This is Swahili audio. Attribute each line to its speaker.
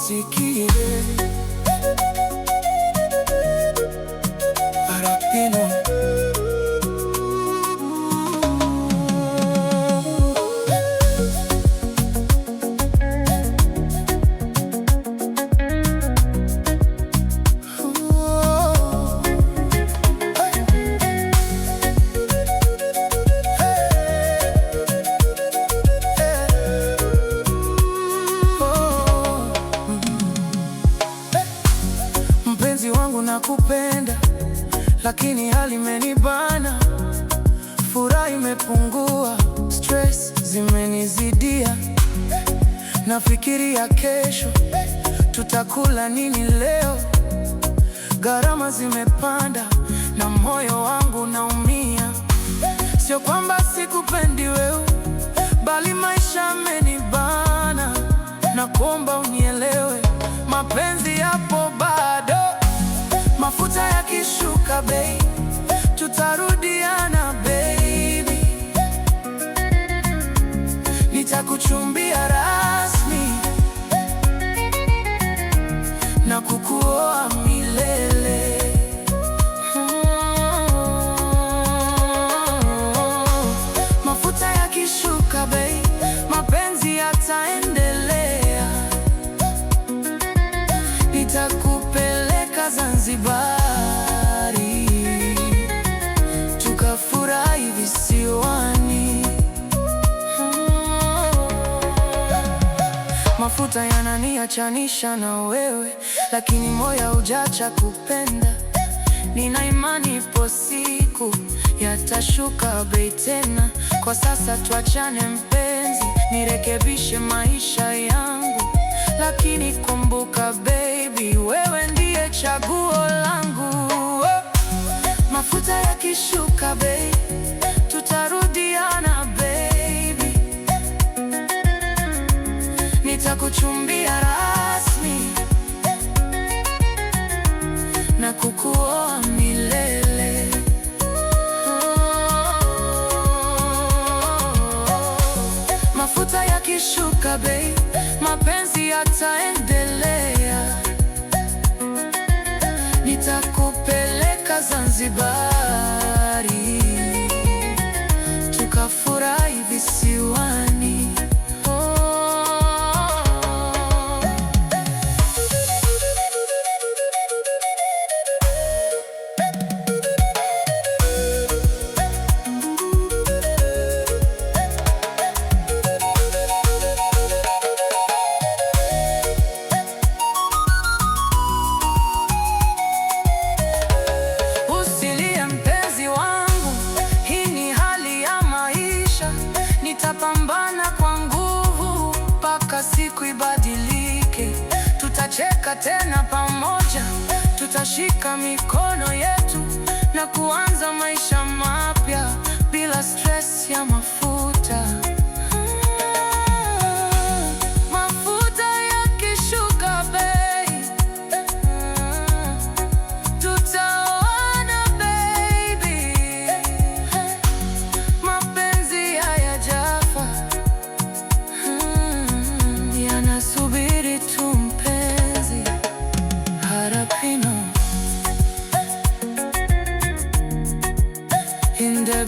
Speaker 1: wasikie. Arapino. Mpenzi wangu nakupenda, lakini hali imenibana, furaha imepungua, stress zimenizidia. Nafikiria kesho, tutakula nini leo? Gharama zimepanda na moyo wangu naumia. Sio kwamba sikupendi wewe, bali maisha yamenibana. Nakuomba unielewe, mapenzi yapo bado. Mafuta yakishuka bei, tutarudiana baby. Nitakuchumbia rasmi na kukuoa milele. Mafuta yakishuka bei, mapenzi yataendelea. Nitakupeleka Zanzibari, tukafurahi visiwani. Mafuta yananiachanisha na wewe, lakini moyo haujacha kupenda. Nina imani ipo siku yatashuka bei tena. Kwa sasa tuachane mpenzi, nirekebishe maisha yangu, lakini kumbuka baby, wewe ndiye chaguo langu. Mafuta yakishuka bei, tutarudiana baby. Nitakuchumbia rasmi na kukuoa milele. Mafuta yakishuka bei, mapenzi yataendelea. Nitakupeleka Zanzibari, tukafurahi visiwani. Nitapambana kwa nguvu mpaka siku ibadilike. Tutacheka tena pamoja, tutashika mikono yetu na kuanza maisha mapya bila stress ya mafuta. Mafuta yakishuka bei, tutaoana baby. Mapenzi hayajafa, yanasubiri tu mpenzi. Harapino in the